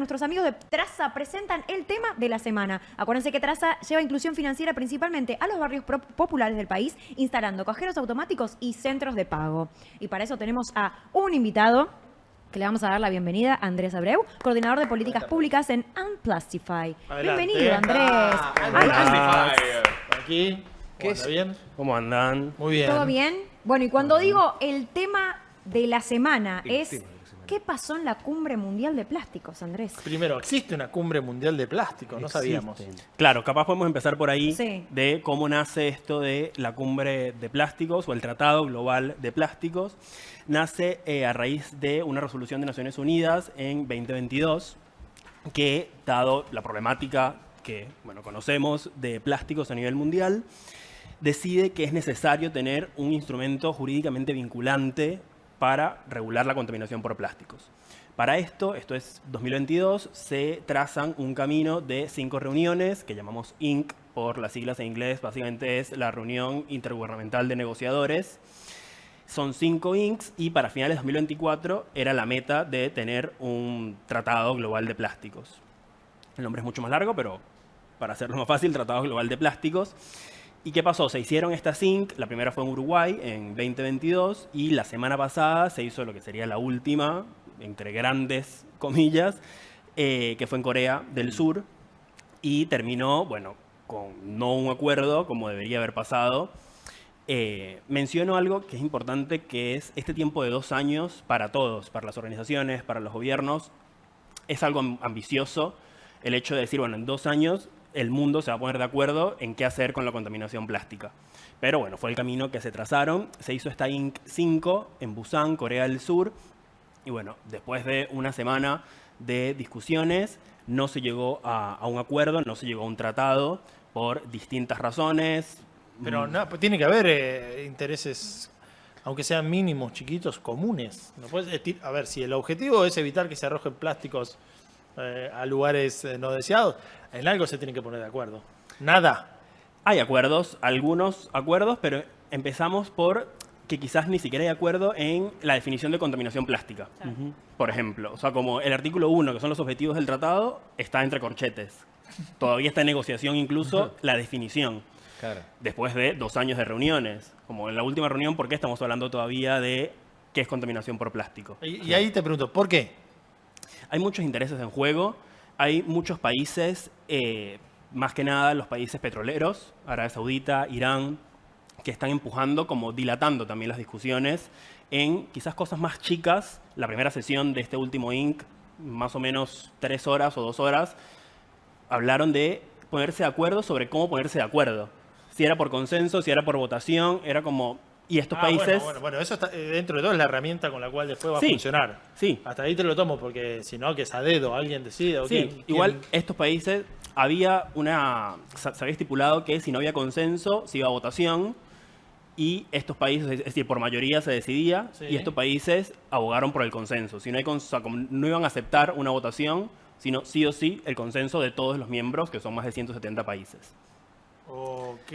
nuestros amigos de Traza presentan el tema de la semana. Acuérdense que Traza lleva inclusión financiera principalmente a los barrios populares del país, instalando cajeros automáticos y centros de pago. Y para eso tenemos a un invitado que le vamos a dar la bienvenida, a Andrés Abreu, coordinador de políticas públicas en Unplastify. Adelante. Bienvenido, Andrés. Aquí. ¿Qué es? ¿Bien? ¿Cómo andan? Muy bien. ¿Todo bien? Bueno, y cuando digo el tema de la semana es ¿qué pasó en la Cumbre Mundial de Plásticos, Andrés? Primero, existe una cumbre mundial de plástico, no sabíamos. Claro, capaz podemos empezar por ahí Sí. de cómo nace esto de la Cumbre de Plásticos o el Tratado Global de Plásticos. Nace a raíz de una resolución de Naciones Unidas en 2022 que, dado la problemática que conocemos de plásticos a nivel mundial, decide que es necesario tener un instrumento jurídicamente vinculante para regular la contaminación por plásticos. Para esto es 2022, se trazan un camino de 5 reuniones que llamamos INC por las siglas en inglés, básicamente es la Reunión Intergubernamental de Negociadores. Son 5 INCs y para finales de 2024 era la meta de tener un tratado global de plásticos. El nombre es mucho más largo, pero para hacerlo más fácil, Tratado Global de Plásticos. ¿Y qué pasó? Se hicieron estas INC, la primera fue en Uruguay en 2022 y la semana pasada se hizo lo que sería la última, entre grandes comillas, que fue en Corea del Sur y terminó, con no un acuerdo como debería haber pasado. Menciono algo que es importante, que es este tiempo de 2 años para todos, para las organizaciones, para los gobiernos. Es algo ambicioso el hecho de decir, en 2 años el mundo se va a poner de acuerdo en qué hacer con la contaminación plástica. Pero fue el camino que se trazaron. Se hizo esta INC 5 en Busan, Corea del Sur. Y después de una semana de discusiones, no se llegó a un acuerdo, no se llegó a un tratado por distintas razones. Pero pues tiene que haber intereses, aunque sean mínimos, chiquitos, comunes. No puedes a ver, si el objetivo es evitar que se arrojen plásticos a lugares no deseados, en algo se tienen que poner de acuerdo. Nada. Hay acuerdos, algunos acuerdos, pero empezamos por que quizás ni siquiera hay acuerdo en la definición de contaminación plástica. Por ejemplo, como el artículo 1, que son los objetivos del tratado, está entre corchetes. Todavía está en negociación incluso la definición. Claro. Después de 2 años de reuniones. Como en la última reunión, ¿por qué estamos hablando todavía de qué es contaminación por plástico? Y ahí te pregunto, ¿por qué? Hay muchos intereses en juego. Hay muchos países, más que nada los países petroleros, Arabia Saudita, Irán, que están empujando, como dilatando también las discusiones en quizás cosas más chicas. La primera sesión de este último INC, más o menos 3 horas o 2 horas, hablaron de ponerse de acuerdo sobre cómo ponerse de acuerdo. Si era por consenso, si era por votación, era como... Y estos países... Bueno, eso está, dentro de todo es la herramienta con la cual después va a funcionar. Sí. Hasta ahí te lo tomo, porque si no, que es a dedo, alguien decide. ¿O sí, igual estos países se había estipulado que si no había consenso, se iba a votación, y estos países, es decir, por mayoría se decidía, y estos países abogaron por el consenso. Si no hay como no iban a aceptar una votación, sino sí o sí el consenso de todos los miembros, que son más de 170 países. Ok.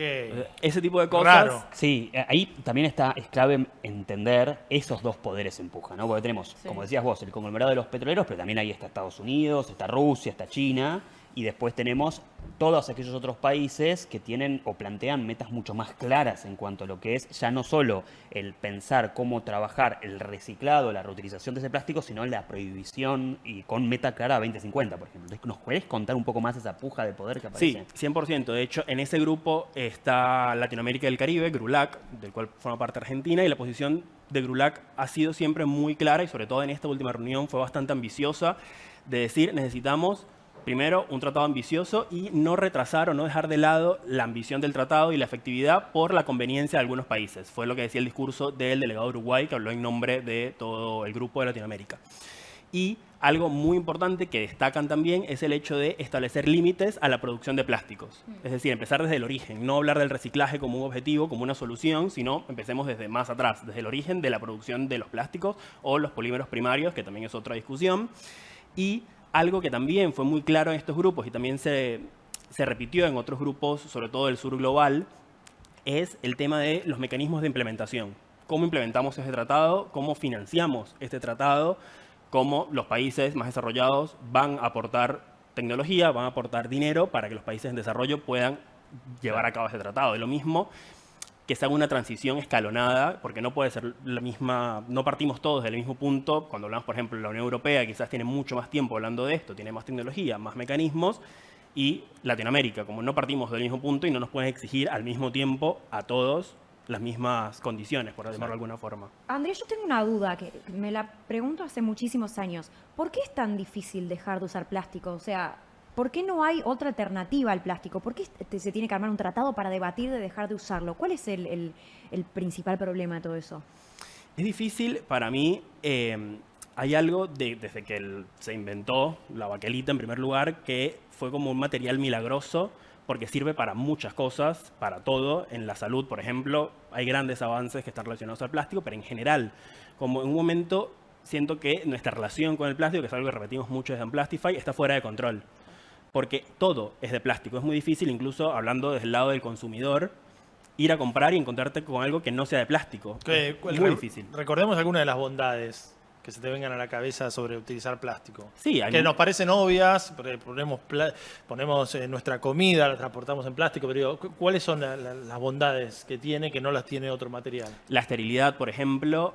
Ese tipo de cosas. Raro. Sí, ahí también es clave entender esos 2 poderes empujan, ¿no? Porque tenemos, como decías vos, el conglomerado de los petroleros, pero también ahí está Estados Unidos, está Rusia, está China, y después tenemos todos aquellos otros países que tienen o plantean metas mucho más claras en cuanto a lo que es ya no solo el pensar cómo trabajar el reciclado, la reutilización de ese plástico, sino la prohibición y con meta clara a 2050, por ejemplo. ¿Nos puedes contar un poco más esa puja de poder que aparece? Sí, 100%. De hecho, en ese grupo está Latinoamérica y el Caribe, GRULAC, del cual forma parte Argentina, y la posición de GRULAC ha sido siempre muy clara y sobre todo en esta última reunión fue bastante ambiciosa de decir necesitamos primero un tratado ambicioso y no retrasar o no dejar de lado la ambición del tratado y la efectividad por la conveniencia de algunos países. Fue lo que decía el discurso del delegado de Uruguay, que habló en nombre de todo el grupo de Latinoamérica. Y algo muy importante que destacan también es el hecho de establecer límites a la producción de plásticos. Es decir, empezar desde el origen, no hablar del reciclaje como un objetivo, como una solución, sino empecemos desde más atrás, desde el origen de la producción de los plásticos o los polímeros primarios, que también es otra discusión. Y algo que también fue muy claro en estos grupos y también se repitió en otros grupos, sobre todo del sur global, es el tema de los mecanismos de implementación. ¿Cómo implementamos este tratado? ¿Cómo financiamos este tratado? cómo los países más desarrollados van a aportar tecnología, van a aportar dinero para que los países en desarrollo puedan llevar a cabo ese tratado. Es lo mismo que se haga una transición escalonada, porque no puede ser la misma, no partimos todos del mismo punto. Cuando hablamos, por ejemplo, de la Unión Europea, quizás tiene mucho más tiempo hablando de esto, tiene más tecnología, más mecanismos, y Latinoamérica, como no partimos del mismo punto y no nos pueden exigir al mismo tiempo a todos las mismas condiciones, por llamarlo de alguna forma. Andrés, yo tengo una duda que me la pregunto hace muchísimos años. ¿Por qué es tan difícil dejar de usar plástico? O sea, ¿por qué no hay otra alternativa al plástico? ¿Por qué se tiene que armar un tratado para debatir de dejar de usarlo? ¿Cuál es el principal problema de todo eso? Es difícil para mí. Hay algo desde que se inventó la baquelita en primer lugar, que fue como un material milagroso porque sirve para muchas cosas, para todo. En la salud, por ejemplo, hay grandes avances que están relacionados al plástico, pero en general, como en un momento siento que nuestra relación con el plástico, que es algo que repetimos mucho desde Unplastify, está fuera de control. Porque todo es de plástico. Es muy difícil, incluso hablando desde el lado del consumidor, ir a comprar y encontrarte con algo que no sea de plástico. Es muy difícil. Recordemos algunas de las bondades que se te vengan a la cabeza sobre utilizar plástico. Sí, que nos parecen obvias, ponemos nuestra comida, la transportamos en plástico, pero digo, ¿cuáles son las bondades que tiene que no las tiene otro material? La esterilidad, por ejemplo.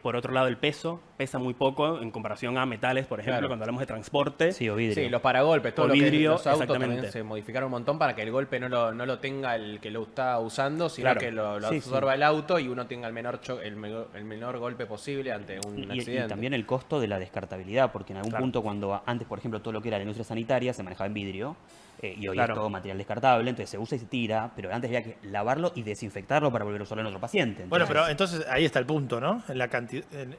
Por otro lado, el peso. Pesa muy poco en comparación a metales, por ejemplo, cuando hablamos de transporte. Sí, o vidrio. Sí, los paragolpes, todo O lo que vidrio, los autos exactamente. también se modificaron un montón para que el golpe no lo tenga el que lo está usando, sino Claro. que lo Sí, absorba el auto y uno tenga el menor golpe posible ante un Y accidente. también el costo de la descartabilidad, porque en algún Claro. punto cuando antes, por ejemplo, todo lo que era la industria sanitaria se manejaba en vidrio y hoy Claro. es todo material descartable, entonces se usa y se tira, pero antes había que lavarlo y desinfectarlo para volver a usarlo en otro paciente. Bueno, Entonces, pero entonces ahí está el punto, ¿no? En la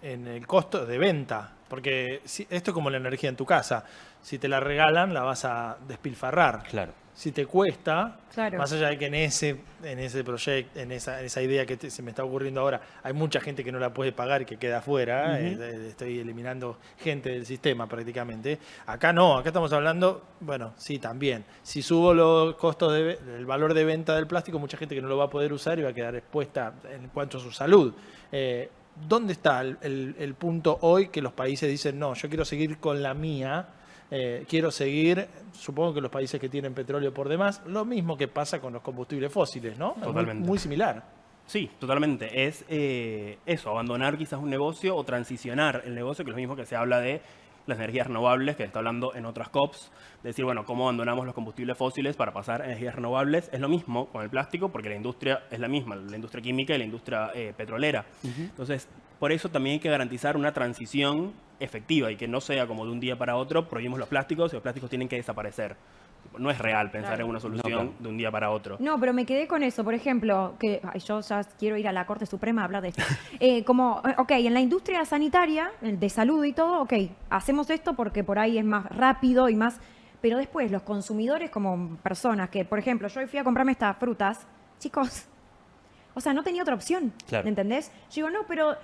en el costo de venta. Porque esto es como la energía en tu casa. Si te la regalan, la vas a despilfarrar. claro. Si te cuesta, Claro. más allá de que en ese proyecto, en esa idea que se me está ocurriendo ahora, hay mucha gente que no la puede pagar y que queda afuera. Estoy eliminando gente del sistema prácticamente. Acá no, acá estamos hablando, bueno, sí, también. Si subo los costos, el valor de venta del plástico, mucha gente que no lo va a poder usar y va a quedar expuesta en cuanto a su salud. ¿Dónde está el punto hoy que los países dicen, no, yo quiero seguir con la mía? Quiero seguir, supongo que los países que tienen petróleo por demás, lo mismo que pasa con los combustibles fósiles, ¿no? Totalmente. Muy similar. Sí, totalmente. Es eso, abandonar quizás un negocio o transicionar el negocio, que es lo mismo que se habla de las energías renovables, que se está hablando en otras COPs, de decir, bueno, cómo abandonamos los combustibles fósiles para pasar a energías renovables. Es lo mismo con el plástico, porque la industria es la misma, la industria química y la industria petrolera. Entonces, por eso también hay que garantizar una transición efectiva y que no sea como de un día para otro, prohibimos los plásticos y los plásticos tienen que desaparecer. No es real pensar Claro. en una solución No, claro. de un día para otro. No, pero me quedé con eso. Por ejemplo, que yo ya quiero ir a la Corte Suprema a hablar de esto. Ok, en la industria sanitaria, de salud y todo, ok, hacemos esto porque por ahí es más rápido y más... Pero después, los consumidores como personas que, por ejemplo, yo fui a comprarme estas frutas, chicos, o sea, no tenía otra opción, Claro. ¿entendés? Yo digo, no, pero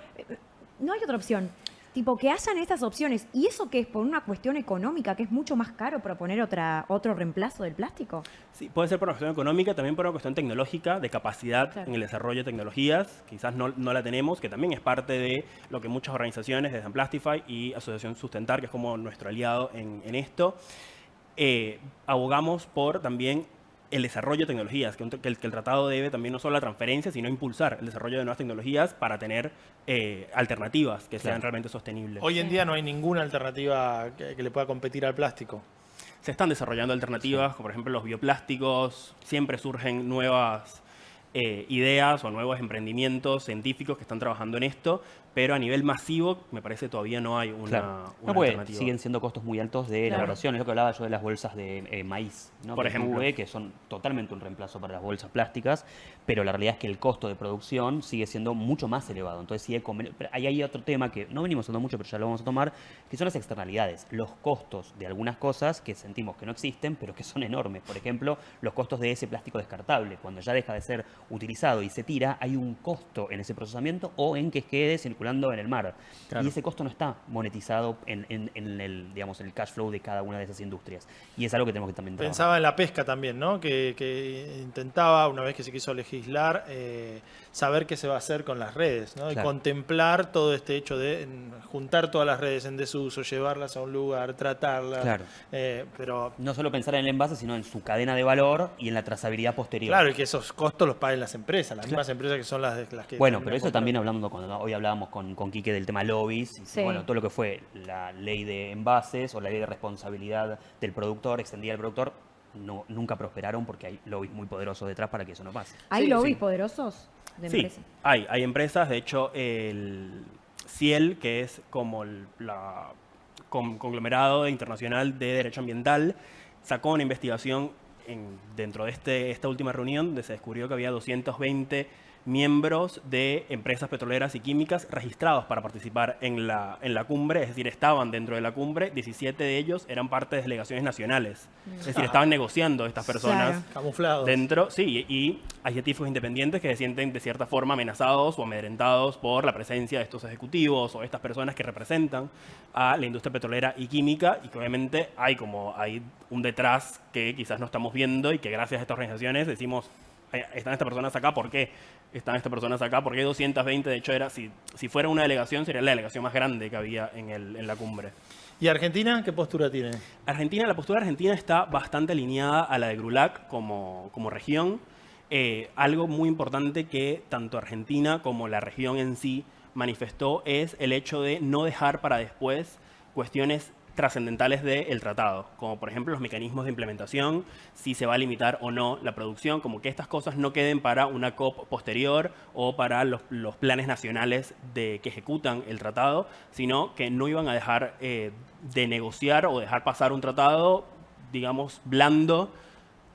no hay otra opción. Tipo, que hayan estas opciones. ¿Y eso que es por una cuestión económica, que es mucho más caro proponer otro reemplazo del plástico? Sí, puede ser por una cuestión económica, también por una cuestión tecnológica, de capacidad Claro. en el desarrollo de tecnologías. Quizás no la tenemos, que también es parte de lo que muchas organizaciones, desde Unplastify y Asociación Sustentar, que es como nuestro aliado en esto, abogamos por también el desarrollo de tecnologías, que el tratado debe también no solo la transferencia, sino impulsar el desarrollo de nuevas tecnologías para tener alternativas que sean Claro. realmente sostenibles. Hoy en día no hay ninguna alternativa que le pueda competir al plástico. Se están desarrollando alternativas, como por ejemplo los bioplásticos, siempre surgen nuevas ideas o nuevos emprendimientos científicos que están trabajando en esto, pero a nivel masivo me parece todavía no hay una, Claro. una No, porque alternativa. siguen siendo costos muy altos de Claro. elaboración. Es lo que hablaba yo de las bolsas de maíz, ¿no? Por que ejemplo. tuve, que son totalmente un reemplazo para las bolsas plásticas, pero la realidad es que el costo de producción sigue siendo mucho más elevado. Entonces, pero ahí hay otro tema que no venimos hablando mucho, pero ya lo vamos a tomar, que son las externalidades, los costos de algunas cosas que sentimos que no existen, pero que son enormes. Por ejemplo, los costos de ese plástico descartable. Cuando ya deja de ser utilizado y se tira, hay un costo en ese procesamiento o en que quede circulando en el mar. Claro. Y ese costo no está monetizado en el, digamos, en el cash flow de cada una de esas industrias. Y es algo que tenemos que también trabajar. Pensaba en la pesca también, ¿no? Que intentaba, una vez que se quiso legislar, saber qué se va a hacer con las redes, ¿no? Y Claro. contemplar todo este hecho de juntar todas las redes en desuso, llevarlas a un lugar, tratarlas. Claro. Pero No solo pensar en el envase, sino en su cadena de valor y en la trazabilidad posterior. claro, y que esos costos los paguen las empresas, las mismas empresas que son las que... Bueno, terminan pero eso comprando. también hablando, cuando hoy hablábamos con Quique del tema lobbies, y Sí. bueno, todo lo que fue la ley de envases o la ley de responsabilidad del productor, extendida al productor, nunca prosperaron porque hay lobbies muy poderosos detrás para que eso no pase. ¿Hay Sí, lobbies sí. poderosos de Sí, empresas? hay empresas, de hecho el Ciel, que es como la conglomerado internacional de derecho ambiental, sacó una investigación dentro de esta última reunión, donde se descubrió que había 220 miembros de empresas petroleras y químicas registrados para participar en la cumbre, es decir, estaban dentro de la cumbre, 17 de ellos eran parte de delegaciones nacionales, es decir, estaban negociando estas personas Claro. Camuflados. dentro, sí, y hay científicos independientes que se sienten de cierta forma amenazados o amedrentados por la presencia de estos ejecutivos o estas personas que representan a la industria petrolera y química, y que obviamente hay un detrás que quizás no estamos viendo y que gracias a estas organizaciones decimos, están estas personas acá, ¿por qué? Están estas personas acá, porque hay 220, de hecho si fuera una delegación sería la delegación más grande que había en la cumbre. ¿Y Argentina qué postura tiene? La postura argentina está bastante alineada a la de GRULAC como región. Algo muy importante que tanto Argentina como la región en sí manifestó es el hecho de no dejar para después cuestiones trascendentales del tratado, como por ejemplo los mecanismos de implementación, si se va a limitar o no la producción, como que estas cosas no queden para una COP posterior o para los planes nacionales que ejecutan el tratado, sino que no iban a dejar de negociar o dejar pasar un tratado, digamos, blando,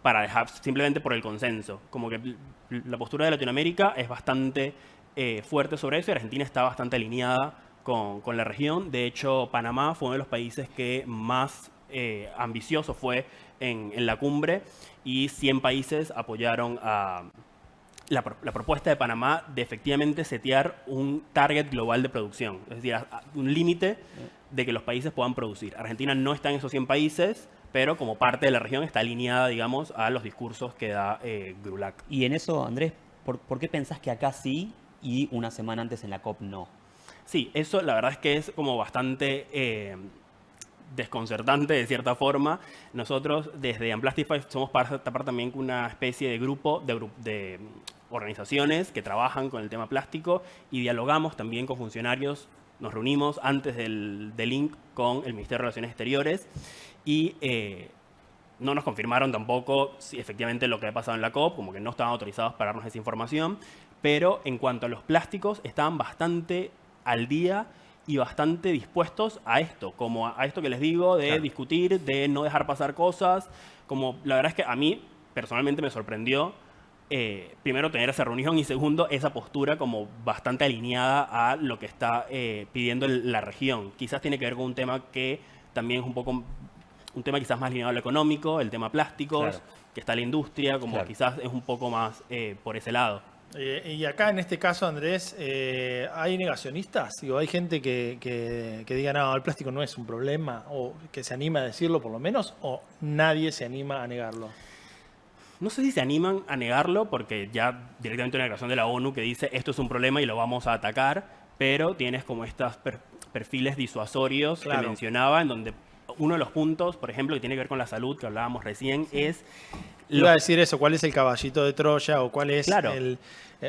para dejar simplemente por el consenso. Como que la postura de Latinoamérica es bastante fuerte sobre eso y Argentina está bastante alineada con la región. De hecho, Panamá fue uno de los países que más ambicioso fue en la cumbre, y 100 países apoyaron a la propuesta de Panamá de efectivamente setear un target global de producción, es decir, un límite de que los países puedan producir. Argentina no está en esos 100 países, pero como parte de la región está alineada, digamos, a los discursos que da GRULAC. Y en eso, Andrés, ¿por qué pensás que acá sí y una semana antes en la COP no? Sí, eso la verdad es que es como bastante desconcertante de cierta forma. Nosotros desde Unplastify somos parte también de una especie de grupo de organizaciones que trabajan con el tema plástico y dialogamos también con funcionarios. Nos reunimos antes del link con el Ministerio de Relaciones Exteriores y no nos confirmaron tampoco si efectivamente lo que ha pasado en la COP, como que no estaban autorizados para darnos esa información, pero en cuanto a los plásticos estaban bastante al día y bastante dispuestos a esto, como a esto que les digo, de discutir, de no dejar pasar cosas. Como la verdad es que a mí personalmente me sorprendió, primero, tener esa reunión, y segundo, esa postura como bastante alineada a lo que está pidiendo la región. Quizás tiene que ver con un tema que también es un tema quizás más alineado a lo económico, el tema plásticos, Claro. que está la industria, como Claro. quizás es un poco más por ese lado. Y acá en este caso, Andrés, ¿hay negacionistas? Digo, ¿hay gente que diga, no, el plástico no es un problema? ¿O que se anima a decirlo por lo menos? ¿O nadie se anima a negarlo? No sé si se animan a negarlo, porque ya directamente hay una declaración de la ONU que dice esto es un problema y lo vamos a atacar, pero tienes como estos perfiles disuasorios Claro. que mencionaba, en donde uno de los puntos, por ejemplo, que tiene que ver con la salud, que hablábamos recién, es... Iba a decir eso, ¿cuál es el caballito de Troya o cuál es Claro. el...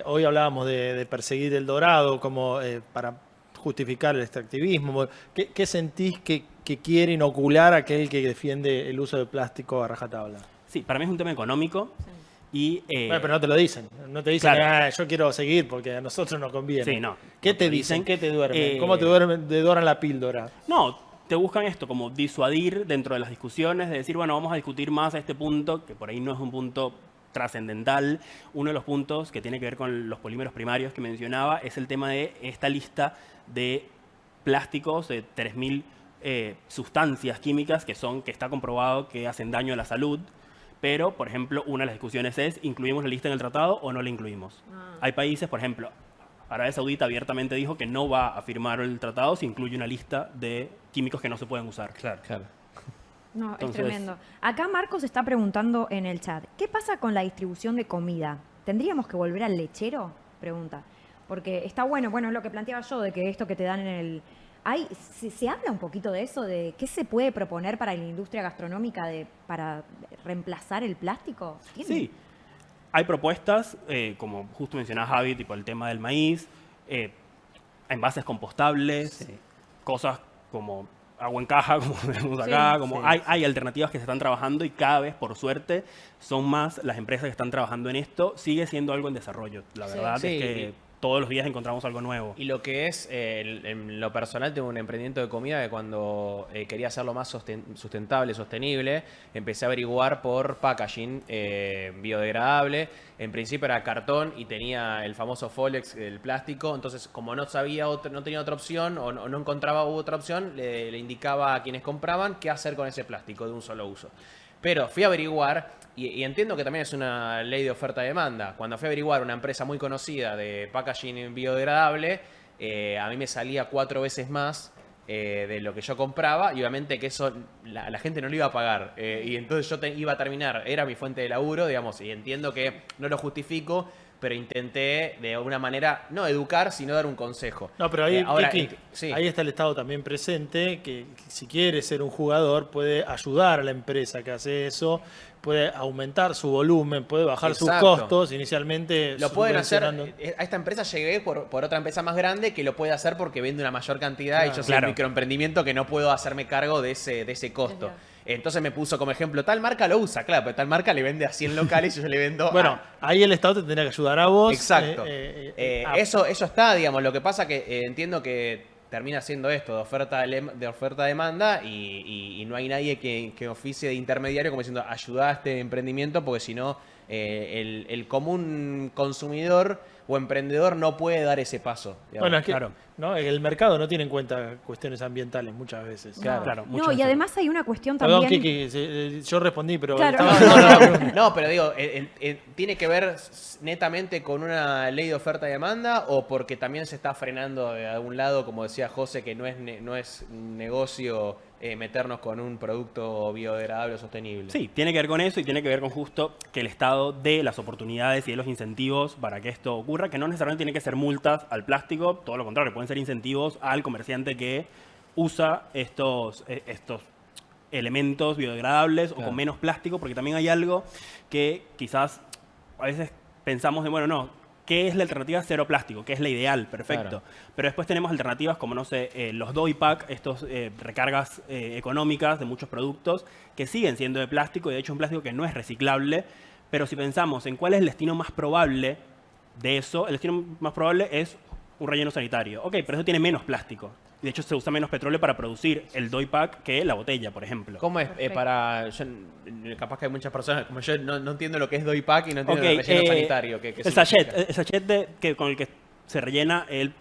hoy hablábamos de perseguir el dorado como para justificar el extractivismo. ¿Qué sentís que quiere inocular aquel que defiende el uso de plástico a rajatabla? Sí, para mí es un tema económico y... Bueno, pero no te lo dicen. No te dicen, Claro. yo quiero seguir porque a nosotros nos conviene. Sí, no. ¿Qué No te te dicen? dicen. ¿Qué te duermen? Eh, ¿Cómo te doran la píldora? No, te buscan esto, como disuadir dentro de las discusiones, de decir, bueno, vamos a discutir más a este punto, que por ahí no es un punto trascendental. Uno de los puntos que tiene que ver con los polímeros primarios que mencionaba es el tema de esta lista de plásticos, de 3.000 sustancias químicas que está comprobado que hacen daño a la salud. Pero, por ejemplo, una de las discusiones es, ¿incluimos la lista en el tratado o no la incluimos? Hay países, por ejemplo, Arabia Saudita abiertamente dijo que no va a firmar el tratado si incluye una lista de químicos que no se pueden usar. Claro. Claro. No, Entonces- es tremendo. Acá Marcos está preguntando en el chat, ¿qué pasa con la distribución de comida? ¿Tendríamos que volver al lechero? Pregunta. Porque está bueno, es lo que planteaba yo, de que esto que te dan en el... ¿Se habla un poquito de eso, de qué se puede proponer para la industria gastronómica para reemplazar el plástico? Sí, hay propuestas, como justo mencionaba Javi, tipo el tema del maíz, envases compostables, Sí. cosas como agua en caja, como vemos acá, Sí. como Sí. hay alternativas que se están trabajando y cada vez, por suerte, son más las empresas que están trabajando en esto. Sigue siendo algo en desarrollo, la Sí. verdad Sí, es que todos los días encontramos algo nuevo. Y lo que es, en lo personal, tengo un emprendimiento de comida que cuando quería hacerlo más sustentable, sostenible, empecé a averiguar por packaging biodegradable. En principio era cartón y tenía el famoso Folex, el plástico. Entonces, como no tenía otra opción o no encontraba otra opción, le indicaba a quienes compraban qué hacer con ese plástico de un solo uso. Pero fui a averiguar, y entiendo que también es una ley de oferta-demanda. Cuando fui a averiguar una empresa muy conocida de packaging biodegradable, a mí me salía 4 veces más de lo que yo compraba, y obviamente que eso la gente no lo iba a pagar. Y entonces yo iba a terminar, era mi fuente de laburo, digamos, y entiendo que no lo justifico, pero intenté de alguna manera no educar, sino dar un consejo. No, pero ahí, Ahora, Kiki, sí. ahí está el Estado también presente, que si quiere ser un jugador puede ayudar a la empresa que hace eso, puede aumentar su volumen, puede bajar sus Exacto. costos, inicialmente Lo pueden hacer. subvencionando. A esta empresa llegué por otra empresa más grande que lo puede hacer porque vende una mayor cantidad y yo soy Claro. un microemprendimiento que no puedo hacerme cargo de ese costo. Claro. Entonces me puso como ejemplo, tal marca lo usa, claro, pero tal marca le vende a 100 locales y yo le vendo Bueno, a... ahí el Estado te tendría que ayudar a vos. Exacto. A- Eso está, digamos. Lo que pasa que entiendo que termina siendo esto, de oferta-demanda, y no hay nadie que oficie de intermediario como diciendo, ayuda a este emprendimiento, porque si no, el común consumidor o emprendedor no puede dar ese paso. digamos. Bueno, es que Claro. ¿no? El mercado no tiene en cuenta cuestiones ambientales muchas veces. No. Claro, No, muchas y veces. además hay una cuestión Perdón, también... Kiki, yo respondí, pero Claro, estaba- No, pero digo, ¿tiene que ver netamente con una ley de oferta y demanda o porque también se está frenando de algún lado, como decía José, que no es un negocio meternos con un producto biodegradable o sostenible? Sí, tiene que ver con eso y tiene que ver con justo que el Estado dé las oportunidades y dé los incentivos para que esto ocurra, que no necesariamente tiene que ser multas al plástico, todo lo contrario, pueden ser incentivos al comerciante que usa estos elementos biodegradables o Claro. con menos plástico, porque también hay algo que quizás a veces pensamos de, bueno, no, ¿qué es la alternativa cero plástico? ¿Qué es la ideal? Perfecto. Claro. Pero después tenemos alternativas como, no sé, los Doy Pack, estos recargas económicas de muchos productos que siguen siendo de plástico y de hecho un plástico que no es reciclable. Pero si pensamos en cuál es el destino más probable de eso, el destino más probable es un relleno sanitario. Ok, pero eso tiene menos plástico. Y de hecho se usa menos petróleo para producir el Doy Pack que la botella, por ejemplo. ¿Cómo es Perfecto. capaz que hay muchas personas, como yo, no entiendo lo que es Doy Pack y no entiendo Ok, el relleno sanitario? ¿Qué el sachet, significa? el sachet con el que se rellena el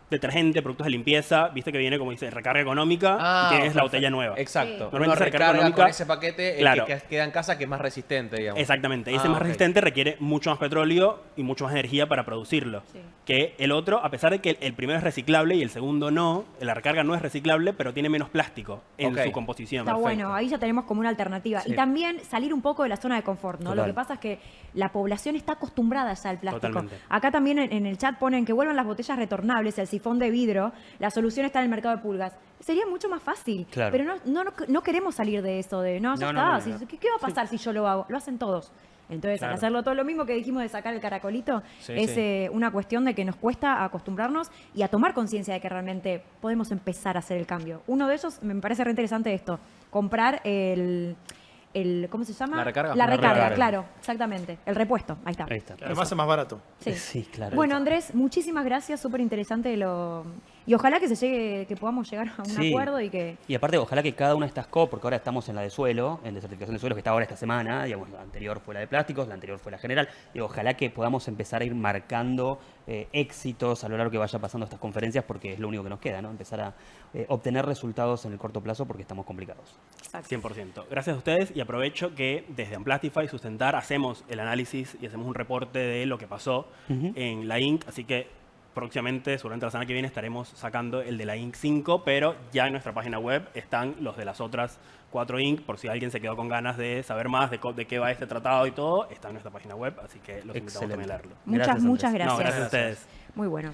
detergente, productos de limpieza, viste que viene como dice recarga económica y tienes la perfecto. botella nueva. Exacto. Sí. Uno Normalmente esa recarga recarga económica- con ese paquete el Claro. que queda en casa, que es más resistente, digamos. Exactamente, y ese Ah, más ok. resistente requiere mucho más petróleo y mucho más energía para producirlo. Sí. Que el otro, a pesar de que el primero es reciclable y el segundo no, la recarga no es reciclable, pero tiene menos plástico en Ok. su composición. Está bueno, ahí ya tenemos como una alternativa. Sí. Y también salir un poco de la zona de confort, ¿no? Total. Lo que pasa es que la población está acostumbrada ya al plástico. Totalmente. Acá también en el chat ponen que vuelvan las botellas retornables, el sifón de vidrio, la solución está en el mercado de pulgas. Sería mucho más fácil, Claro. pero no queremos salir de eso, de no, ya No, está, no, no, no. ¿qué va a pasar si yo lo hago? Lo hacen todos. Entonces, al Claro. hacerlo todo lo mismo que dijimos de sacar el caracolito, Sí, es sí. una cuestión de que nos cuesta acostumbrarnos y a tomar conciencia de que realmente podemos empezar a hacer el cambio. Uno de ellos, me parece re interesante esto, comprar el ¿cómo se llama? ¿La recarga? La La recarga, recarga. claro, exactamente. El repuesto, ahí está. Ahí está. Además es más barato. Sí. Sí, claro. Bueno, Andrés, muchísimas gracias, súper interesante y ojalá que podamos llegar a un Sí. acuerdo y que... Y aparte, ojalá que cada una de estas COP, porque ahora estamos en la de suelo, en de certificación de suelo, que está ahora esta semana, digamos, la anterior fue la de plásticos, la anterior fue la general, y ojalá que podamos empezar a ir marcando éxitos a lo largo que vaya pasando estas conferencias, porque es lo único que nos queda, ¿no? Empezar a obtener resultados en el corto plazo porque estamos complicados. 100%. Gracias a ustedes y aprovecho que desde Amplastify Sustentar hacemos el análisis y hacemos un reporte de lo que pasó Ujú. en la Inc. Así que próximamente, seguramente la semana que viene, estaremos sacando el de la Inc. 5, pero ya en nuestra página web están los de las otras 4 Inc. Por si alguien se quedó con ganas de saber más de qué va este tratado y todo, está en nuestra página web, así que los invitamos también a leerlo. Muchas Gracias, gracias. Andrés. No, gracias a ustedes. Muy bueno.